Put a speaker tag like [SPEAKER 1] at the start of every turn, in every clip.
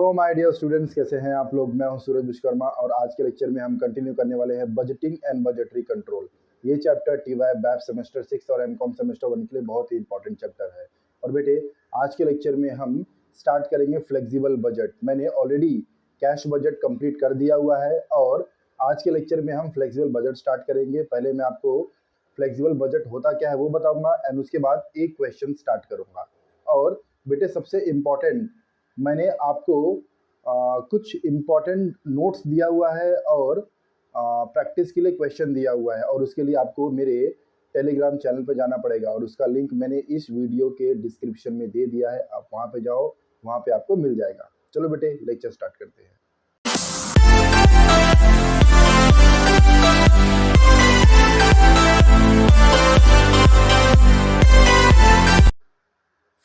[SPEAKER 1] Hello my dear students, कैसे हैं आप लोग। मैं हूं सूरज विश्वकर्मा और आज के लेक्चर में हम कंटिन्यू करने वाले हैं बजटिंग एंड बजटरी कंट्रोल। ये चैप्टर टीवाई बैफ सेमेस्टर 6 और एमकॉम सेमेस्टर 1 के लिए बहुत ही इंपॉर्टेंट चैप्टर है। और बेटे, आज के लेक्चर में हम स्टार्ट करेंगे फ्लेक्सिबल बजट। मैंने ऑलरेडी कैश बजट कंप्लीट कर दिया हुआ है और आज के लेक्चर में हम फ्लेक्सिबल बजट स्टार्ट करेंगे। पहले मैं आपको फ्लेक्सिबल बजट होता क्या है वो बताऊंगा एंड उसके बाद एक क्वेश्चन स्टार्ट करूंगा। और बेटे, सबसे इम्पॉर्टेंट, मैंने आपको कुछ इम्पॉर्टेंट नोट्स दिया हुआ है और प्रैक्टिस के लिए क्वेश्चन दिया हुआ है और उसके लिए आपको मेरे टेलीग्राम चैनल पे जाना पड़ेगा और उसका लिंक मैंने इस वीडियो के डिस्क्रिप्शन में दे दिया है। आप वहाँ पे जाओ, वहाँ पे आपको मिल जाएगा। चलो बेटे, लेक्चर स्टार्ट करते हैं।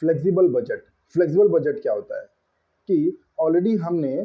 [SPEAKER 1] फ्लेक्सिबल बजट क्या होता है कि ऑलरेडी हमने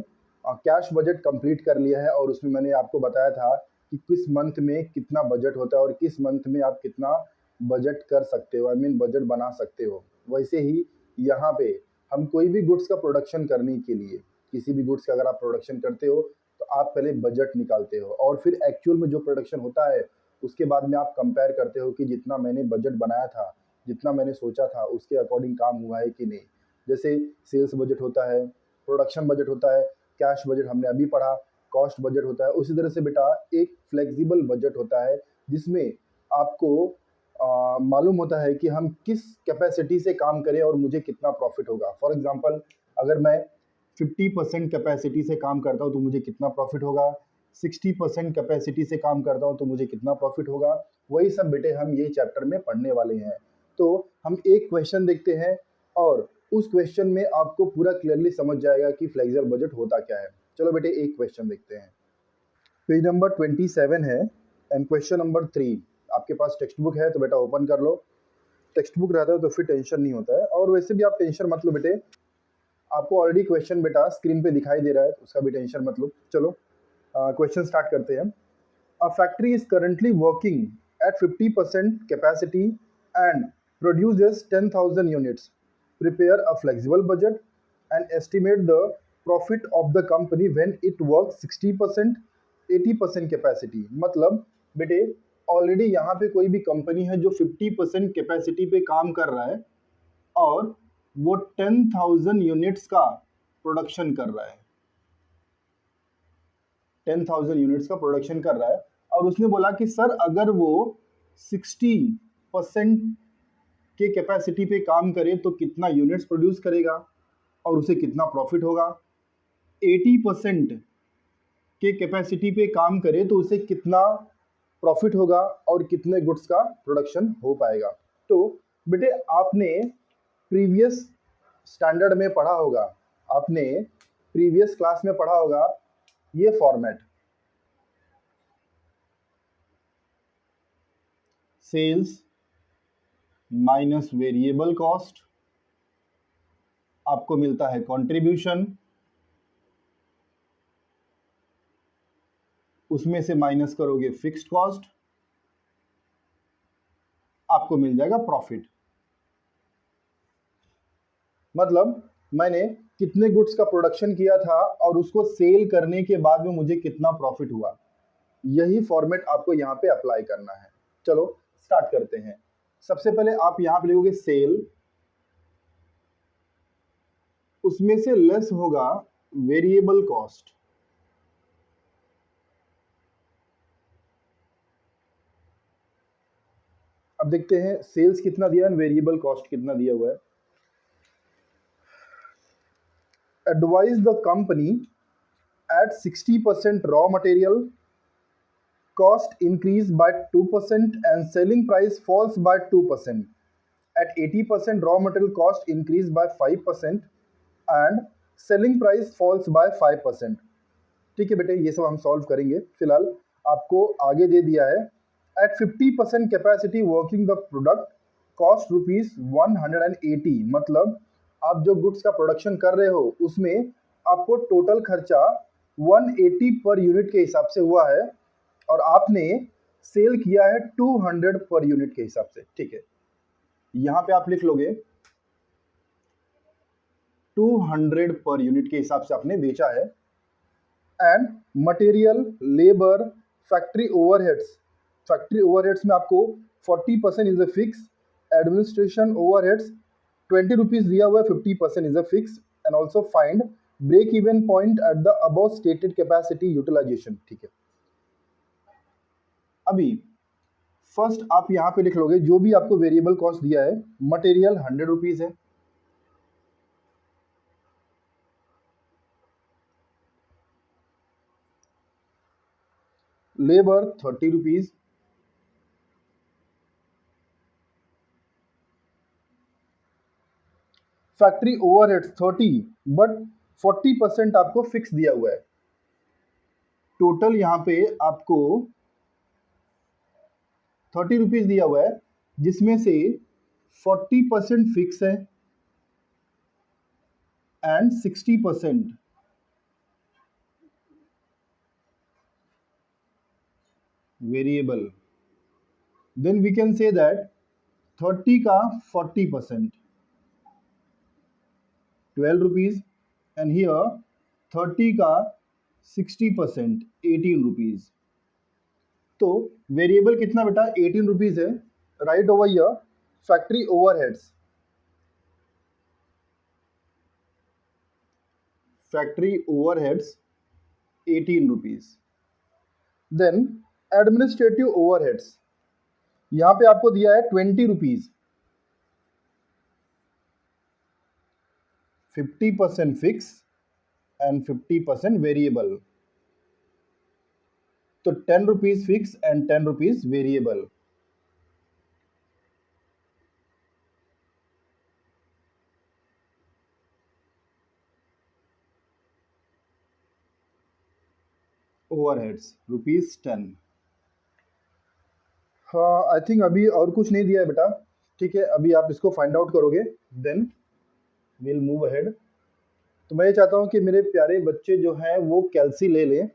[SPEAKER 1] कैश बजट कंप्लीट कर लिया है और उसमें मैंने आपको बताया था कि किस मंथ में कितना बजट होता है और किस मंथ में आप कितना बजट कर सकते हो, आई मीन बजट बना सकते हो। वैसे ही यहाँ पे हम कोई भी गुड्स का प्रोडक्शन करने के लिए, किसी भी गुड्स का अगर आप प्रोडक्शन करते हो तो आप पहले बजट निकालते हो और फिर एक्चुअल में जो प्रोडक्शन होता है उसके बाद में आप कंपेयर करते हो कि जितना मैंने बजट बनाया था, जितना मैंने सोचा था, उसके अकॉर्डिंग काम हुआ है कि नहीं। जैसे सेल्स बजट होता है, प्रोडक्शन बजट होता है, कैश बजट हमने अभी पढ़ा, कॉस्ट बजट होता है। उसी तरह से बेटा एक फ्लेक्सिबल बजट होता है जिसमें आपको मालूम होता है कि हम किस कैपेसिटी से काम करें और मुझे कितना प्रॉफिट होगा। फॉर एग्जांपल, अगर मैं 50% कैपेसिटी से काम करता हूँ तो मुझे कितना प्रॉफिट होगा, 60% कैपेसिटी से काम करता हूँ तो मुझे कितना प्रॉफिट होगा। वही सब बेटे हम ये चैप्टर में पढ़ने वाले हैं। तो हम एक क्वेश्चन देखते हैं और उस क्वेश्चन में आपको पूरा क्लियरली समझ जाएगा कि फ्लेक्सिबल बजट होता क्या है। चलो बेटे, एक क्वेश्चन देखते हैं। पेज नंबर 27 है एंड क्वेश्चन नंबर 3। आपके पास टेक्स्ट बुक है तो बेटा ओपन कर लो। टेक्स्ट बुक रहता है तो फिर टेंशन नहीं होता है और वैसे भी आप टेंशन मत लो बेटे, आपको ऑलरेडी क्वेश्चन बेटा स्क्रीन पे दिखाई दे रहा है, उसका भी टेंशन मत लो। चलो क्वेश्चन स्टार्ट करते हैं। A factory is currently working at 50% capacity and produces 10,000 units. Prepare a flexible budget and estimate the profit of the company when it works 60%, 80% capacity. मतलब बेटे, ऑलरेडी यहाँ पे कोई भी कंपनी है जो 50% कैपेसिटी पे काम कर रहा है और वो 10,000 यूनिट्स का प्रोडक्शन कर रहा है, 10,000 यूनिट्स का प्रोडक्शन कर रहा है और उसने बोला कि सर अगर वो 60% के कैपेसिटी पे काम करे तो कितना यूनिट्स प्रोड्यूस करेगा और उसे कितना प्रॉफिट होगा, 80% के कैपेसिटी पे काम करे तो उसे कितना प्रॉफिट होगा और कितने गुड्स का प्रोडक्शन हो पाएगा। तो बेटे, आपने प्रीवियस स्टैंडर्ड में पढ़ा होगा, आपने प्रीवियस क्लास में पढ़ा होगा ये format, sales minus variable cost, आपको मिलता है कंट्रीब्यूशन, उसमें से माइनस करोगे फिक्स्ड कॉस्ट, आपको मिल जाएगा प्रॉफिट। मतलब मैंने कितने गुड्स का प्रोडक्शन किया था और उसको सेल करने के बाद में मुझे कितना प्रॉफिट हुआ, यही फॉर्मेट आपको यहाँ पे अप्लाई करना है। चलो स्टार्ट करते हैं। सबसे पहले आप यहाँ पे लिखोगे सेल, उसमें से लेस होगा वेरिएबल कॉस्ट, अब देखते हैं सेल्स कितना दिया है, वेरिएबल कॉस्ट कितना दिया हुआ है। Advise the company at 60% raw material cost increase by 2% and selling price falls by 2%. At 80% raw material cost increase by 5% and selling price falls by 5%. ठीक है बेटे, ये सब हम सॉल्व करेंगे। फिलहाल आपको आगे दे दिया है at 50% capacity working the product cost ₹180। मतलब आप जो गुड्स का प्रोडक्शन कर रहे हो उसमें आपको टोटल खर्चा 180 पर यूनिट के हिसाब से हुआ है और आपने सेल किया है 200 पर यूनिट के हिसाब से। ठीक है, यहां पे आप लिख लोगे 200 पर यूनिट के हिसाब से आपने बेचा है। And material, labour, factory overheads में आपको 40% is a fix, administration overheads 20 rupees दिया हुआ है, 50% is a fix. And also find break even point at the above stated capacity utilisation. ठीक है, अभी फर्स्ट आप यहाँ पे लिख लोगे जो भी आपको वेरिएबल कॉस्ट दिया है। मटेरियल 100 रुपीज है, labour 30 rupees, factory overheads 30, but 40% आपको फिक्स दिया हुआ है। टोटल यहाँ पे आपको 30 रुपीज दिया हुआ है, जिसमें से 40% फिक्स है and 60% variable. Then we can say that 30 का 40% 12 रुपीज, एंड हियर 30 का 60% 18 रुपीज। तो वेरिएबल कितना बेटा 18 रुपीज है। Right over here factory overheads, factory overheads 18 rupees. Then administrative overheads यहां पे आपको दिया है 20 रुपीज, 50% फिक्स एंड 50% वेरिएबल। तो 10 rupees fix and 10 rupees variable. Overheads ₹10। हाँ, आई थिंक अभी और कुछ नहीं दिया है बेटा। ठीक है, अभी आप इसको फाइंड आउट करोगे, देन विल मूव अहेड। तो मैं ये चाहता हूँ कि मेरे प्यारे बच्चे जो हैं वो कैलसी ले लें।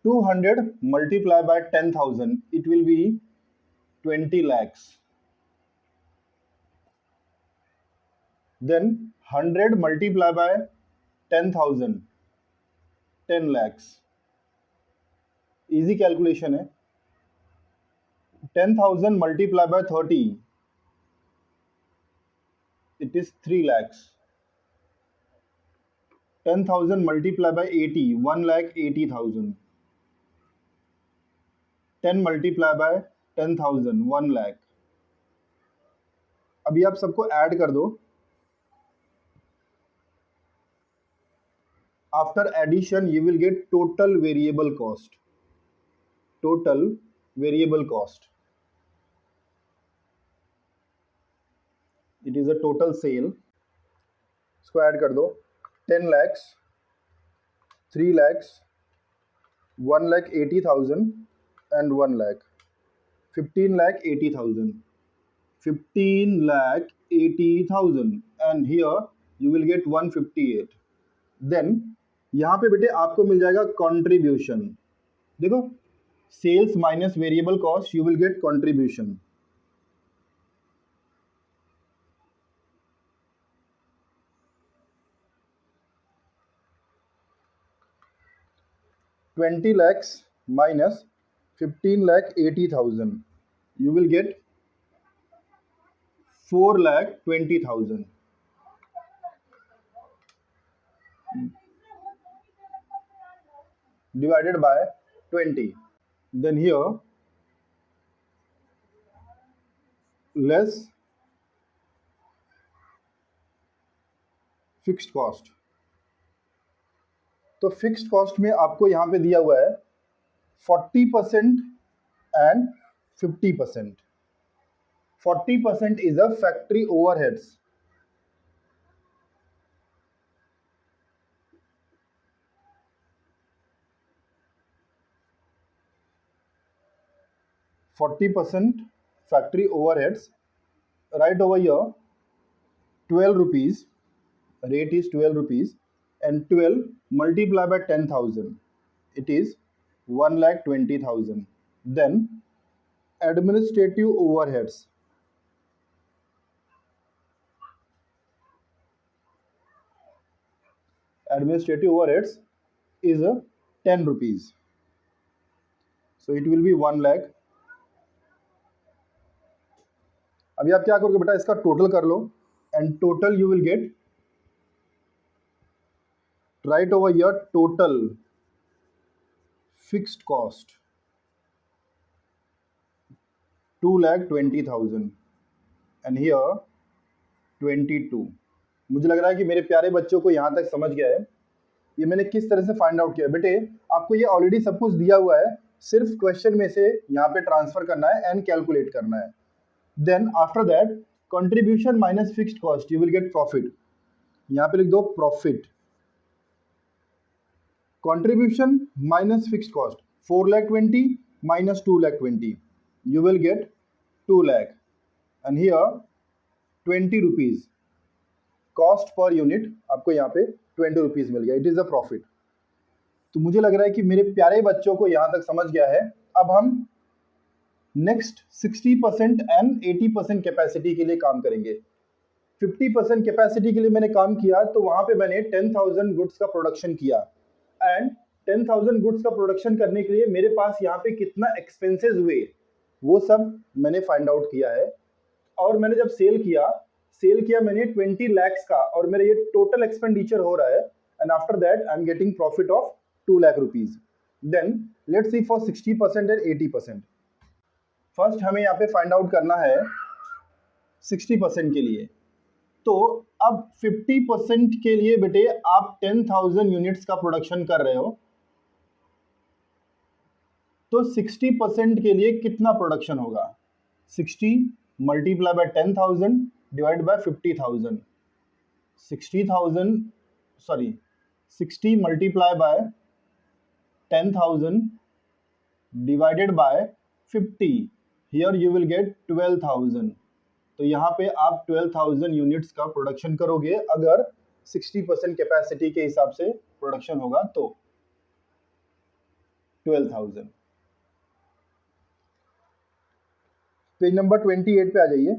[SPEAKER 1] 200 multiply by 10,000 it will be 20 lakhs. Then 100 multiply by 10,000 10 lakhs. Easy calculation है। 10,000 multiply by 30 it is 3 lakhs. 10,000 multiply by 80 1,80,000. 10 multiply by 10,000 1 lakh. अभी आप सबको ऐड कर दो। After addition you will get total variable cost. Total variable cost. It is a total sale. इसको add कर दो। 10 lakhs, 3 lakhs, 1,80,000 and 1 lakh. 15,80,000. 15,80,000 and here you will get 158. Then यहाँ पे बेटे आपको मिल जाएगा कंट्रीब्यूशन। देखो, sales minus variable cost you will get contribution. $20 lakhs minus 15,80,000 you will get 4,20,000 divided by 20. Then here less fixed cost. तो fixed cost में आपको यहाँ पे दिया हुआ है 40% and 50%। 40% is a factory overheads. %40 factory overheads. Right over here 12 rupees, rate is 12 rupees, and 12 multiplied by 10,000 it is 1,20,000. Then administrative overheads administrative overheads is 10 rupees. So it will be 1 lakh. अभी आप क्या करोगे बेटा, इसका total कर लो and total you will get, right over here, total fixed cost 2,20,000 and here 22. मुझे लग रहा है कि मेरे प्यारे बच्चों को यहाँ तक समझ गया है ये मैंने किस तरह से फाइंड आउट किया. बेटे आपको ये ऑलरेडी सब कुछ दिया हुआ है, सिर्फ क्वेश्चन में से यहाँ पे ट्रांसफर करना है एंड कैलकुलेट करना है. Then after that contribution minus fixed cost you will get profit. यहाँ पे लिख दो profit. Contribution minus fixed cost 4,20,000 minus 2,20,000 you will get 2 lakh and here 20 rupees cost per unit आपको यहाँ पे 20 रुपीज मिल गया. It is a profit. तो मुझे लग रहा है कि मेरे प्यारे बच्चों को यहाँ तक समझ गया है. अब हम नेक्स्ट 60% एंड 80% कैपेसिटी के लिए काम करेंगे. 50% कैपेसिटी के लिए मैंने काम किया तो वहां पे मैंने 10,000 गुड्स का प्रोडक्शन किया एंड 10,000 गुड्स का प्रोडक्शन करने के लिए मेरे पास यहाँ पे कितना एक्सपेंसेस हुए वो सब मैंने फाइंड आउट किया है. और मैंने जब सेल किया मैंने 20 lakhs का और मेरा ये टोटल एक्सपेंडिचर हो रहा है and after that I am getting profit of 2 lakh rupees. Then let's see for 60% and 80%. First हमें यहाँ पे फाइंड आउट करना है 60% के लिए. तो अब 50% के लिए बेटे आप 10,000 यूनिट्स का प्रोडक्शन कर रहे हो तो 60% के लिए कितना प्रोडक्शन होगा. 60 multiply by 10,000 divide by 50,000. 60 multiply by 10,000 divided by 50. Here you will gate 12,000. तो यहाँ पे आप 12,000 यूनिट्स का प्रोडक्शन करोगे अगर 60% कैपेसिटी के हिसाब से प्रोडक्शन होगा तो 12,000. पेज नंबर 28 पे आ जाइए.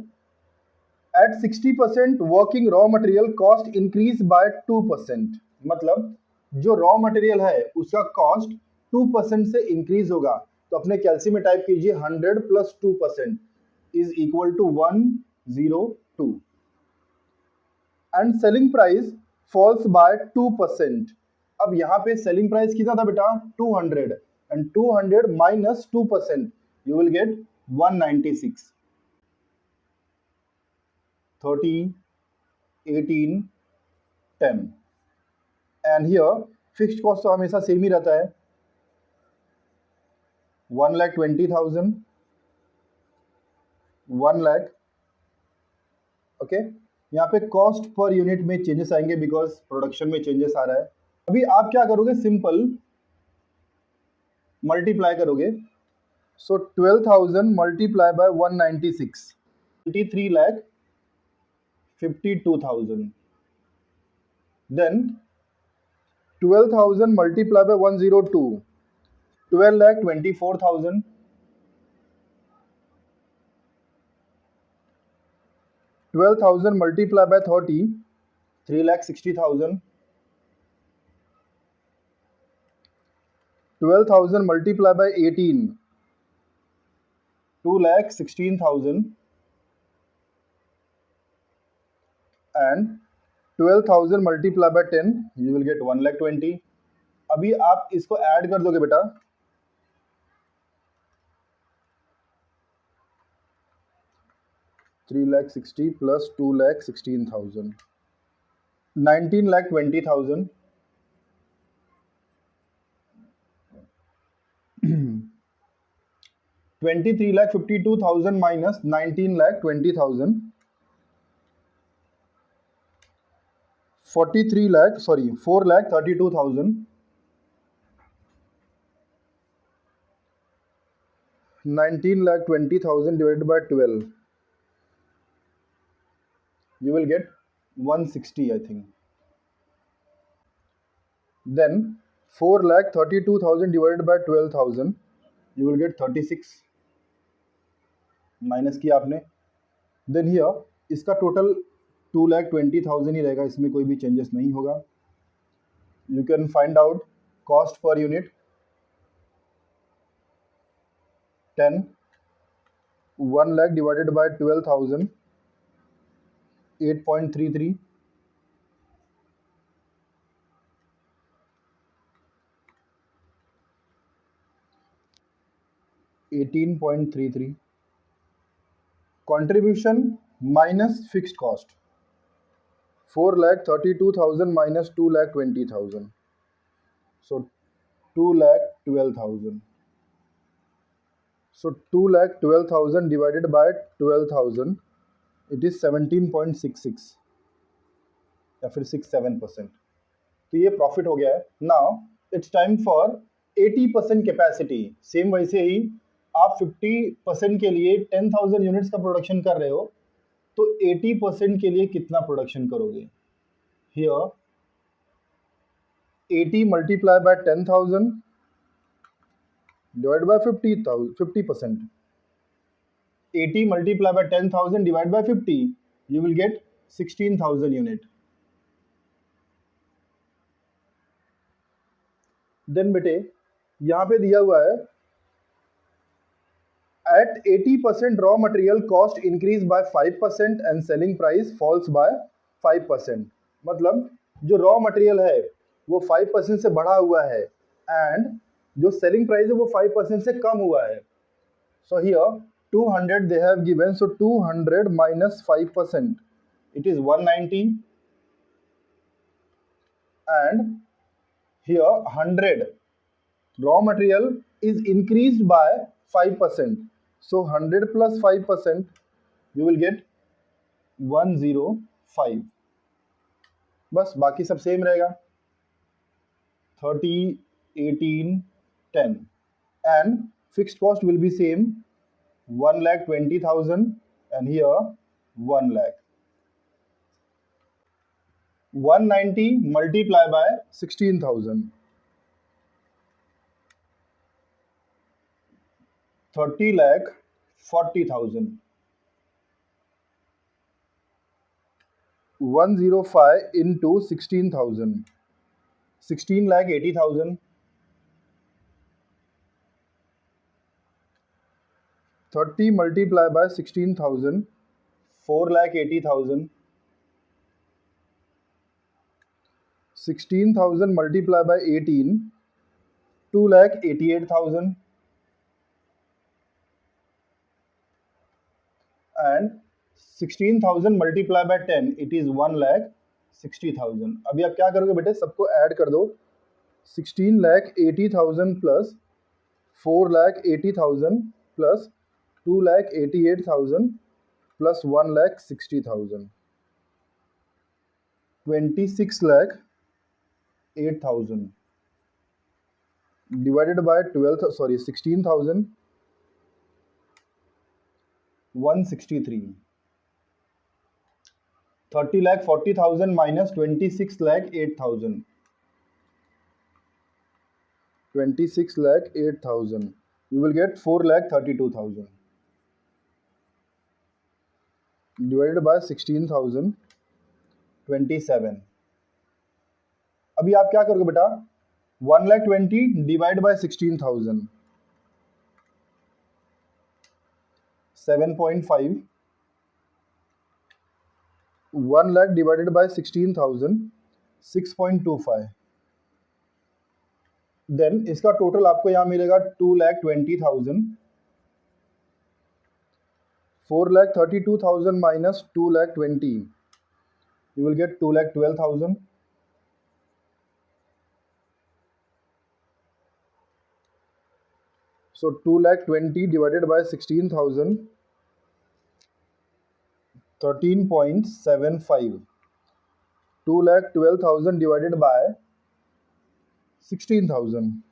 [SPEAKER 1] At 60% working raw material cost increase by 2%. मतलब जो रॉ मटेरियल है उसका कॉस्ट 2% से इंक्रीज होगा. तो अपने कैलसी में टाइप कीजिए 100 plus 2% is equal to 102. And selling price falls by 2%. अब यहाँ पे सेलिंग प्राइस कितना था बेटा 200 and 200 minus 2% you will gate 196. 30, 18, 10. And here fixed cost तो हमेशा सेम ही रहता है 1,20,000, 1 लाख. ओके यहाँ पे कॉस्ट पर यूनिट में चेंजेस आएंगे बिकॉज प्रोडक्शन में चेंजेस आ रहा है. अभी आप क्या करोगे, सिंपल मल्टीप्लाई करोगे. So 12,000 multiply by 196 23,52,000. Then 12,000 multiply by 102 12,24,000. 12,000 multiply by 30 3,60,000. 12,000 multiply by 18 2,16,000 and 12,000 multiply by 10 you will get 1,20,000. अभी आप इसको ऐड कर दोगे बेटा 3,60,000 plus 2,16,000 19,20,000. 23,52,000 minus 19,20,000 4,32,000. 19,20,000 divided by 12 you will get 160 I think. Then 4,32,000 divided by 12,000 you will get 36 minus किया आपने. Then here इसका total 2,20,000 ही रहेगा, इसमें कोई भी चेंजेस नहीं होगा. You can find out cost per unit 10, 1 lakh divided by 12,000, 8.33, 18.33. Contribution minus fixed cost 4,32,000 minus 2,20,000. So 2,12,000. So 2,12,000 divided by 12,000, it is 17.66 या फिर 67%. तो ये प्रॉफिट हो गया है. Now it's time for 80% capacity. Same वैसे ही आप 50% के लिए 10,000 यूनिट्स का प्रोडक्शन कर रहे हो, तो 80% के लिए कितना प्रोडक्शन करोगे? Here 80 multiply by 10,000 divided by 50%. 80 multiplied by 10,000 divided by 50, you will get 16,000 unit. Then बेटे यहाँ पे दिया हुआ है at 80% raw material cost increase by 5% and selling price falls by 5%. मतलब जो रॉ मटेरियल है वो 5% से बढ़ा हुआ है एंड जो सेलिंग प्राइस है वो 5% से कम हुआ है. So here 200 they have given, so 200 minus 5%, it is 190, and here 100 raw material is increased by 5%, so 100 plus 5%, you will get 105. बस बाकी सब सेम रहेगा. 30, 18, 10, and fixed cost will be same, 1,20,000 and here 1 lakh. 190 multiply by 16,000, 30,40,000. 105 into 16,000, 16,80,000. 30 multiplied by 16,000, 4,80,000. 16,000 multiplied by 18, 2,88,000. And 16,000 multiplied by 10, it is 1,60,000. अभी आप क्या करोगे बेटे, सबको ऐड कर दो. 16,80,000 plus 4,80,000 plus 2,88,000 plus 1,60,000. 26,08,000 divided by 16,000, 163. 30,40,000 minus 26,08,000. 26,08,000. You will get 4,32,000 divided by 16,000, 27. अभी आप क्या करोगे बेटा, 1,20,000 divide by 16,000, 7.5. 1 lakh divided by 16,000, 6.25. Then इसका टोटल आपको यहाँ मिलेगा 2,20,000. 4,32,000 minus 2,20,000, you will get 2,12,000. So 2,20,000 divided by 16,000, 13.75. 2,12,000 divided by 16,000,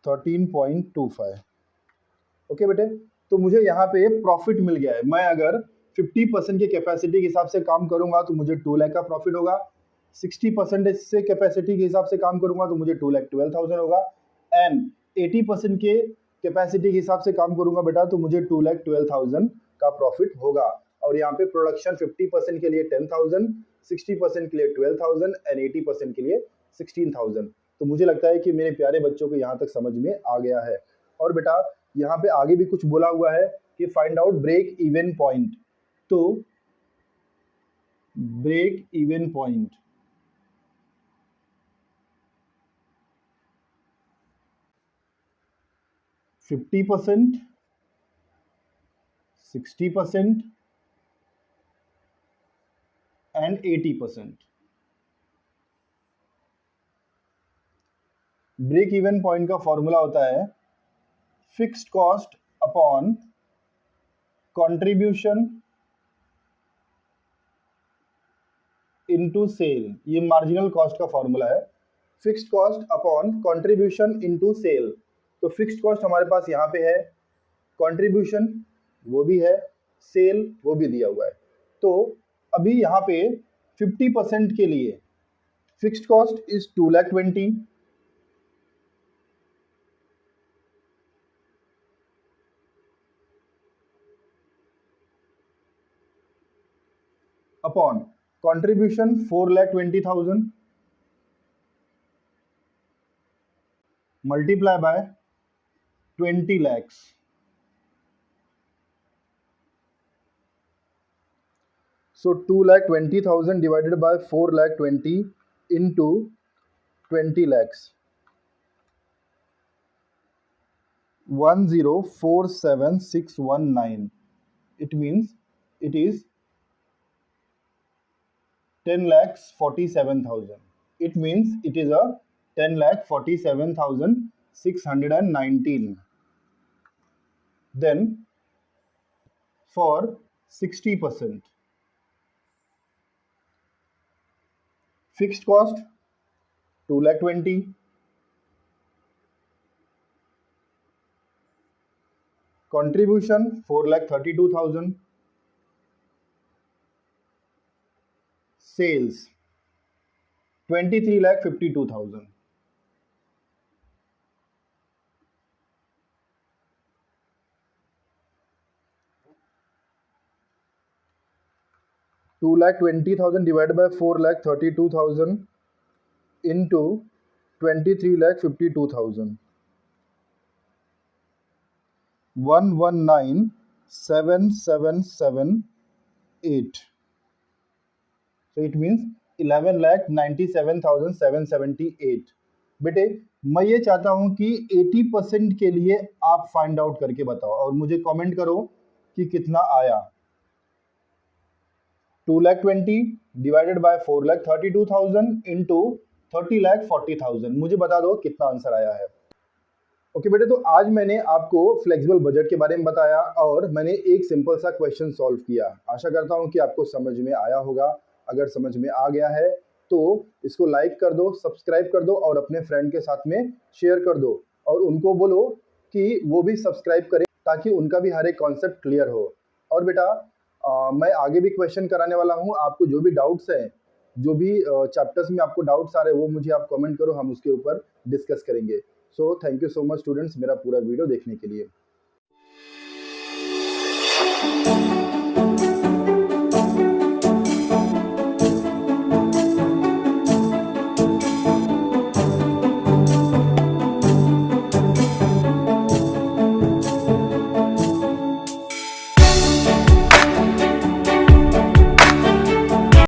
[SPEAKER 1] 13.25. Okay बेटे, तो मुझे यहाँ पे प्रॉफिट मिल गया है. मैं अगर 50% के कैपेसिटी के हिसाब से काम करूंगा तो मुझे 2 लाख का प्रॉफिट होगा. 60% से कैपेसिटी के हिसाब से काम करूंगा तो मुझे 2,12,000 होगा. एंड 80% के कैपेसिटी के हिसाब से काम करूंगा बेटा तो मुझे 2,12,000 का प्रॉफिट होगा. और यहाँ पे प्रोडक्शन 50% के लिए 10,000 60% के लिए 12,000 एंड 80% के लिए 16,000। तो मुझे लगता है कि मेरे प्यारे बच्चों को यहाँ तक समझ में आ गया है। और बेटा यहाँ पे आगे भी कुछ बोला हुआ है कि find out break even point. तो break even point %50, 60% and 80%। Break even point का फॉर्मूला होता है fixed cost upon contribution into sale. ये मार्जिनल कॉस्ट का फॉर्मूला है, fixed cost upon contribution into sale. तो फिक्स्ड कॉस्ट हमारे पास यहाँ पे है, कंट्रीब्यूशन वो भी है, सेल वो भी दिया हुआ है। तो अभी यहाँ पे 50% के लिए fixed cost is 2,20,000 upon contribution 4,20,000 multiply by 20 lakhs। So 2,20,000 divided by 4,20,000 into 20 lakhs, 1,047619. It means it is 10,47,000. It means it is a 10,47,619. Then for 60%, fixed cost 2,20,000, contribution 4,32,000, sales 23,52,000. $2,20,000 divided by 4,32,000 into 23,52,000. 119,778. So it means 11,97,778. बेटे मैं ये चाहता हूं कि 80% के लिए आप find out करके बताओ और मुझे कमेंट करो कि कितना आया। 2,20,000 डिवाइडेड बाय 4,32,000 इंटू 30,40,000, मुझे बता दो कितना आंसर आया है। ओके बेटे, तो आज मैंने आपको फ्लेक्सिबल बजट के बारे में बताया और मैंने एक सिंपल सा क्वेश्चन सॉल्व किया। आशा करता हूं कि आपको समझ में आया होगा। अगर समझ में आ गया है तो इसको लाइक कर दो, सब्सक्राइब कर दो और अपने फ्रेंड के साथ में शेयर कर दो और उनको बोलो कि वो भी सब्सक्राइब करें ताकि उनका भी हर एक कॉन्सेप्ट क्लियर हो। और बेटा मैं आगे भी क्वेश्चन कराने वाला हूँ। आपको जो भी डाउट्स हैं, जो भी चैप्टर्स में आपको डाउट्स आ रहे हैं वो मुझे आप कमेंट करो, हम उसके ऊपर डिस्कस करेंगे। So thank you so much students मेरा पूरा वीडियो देखने के लिए।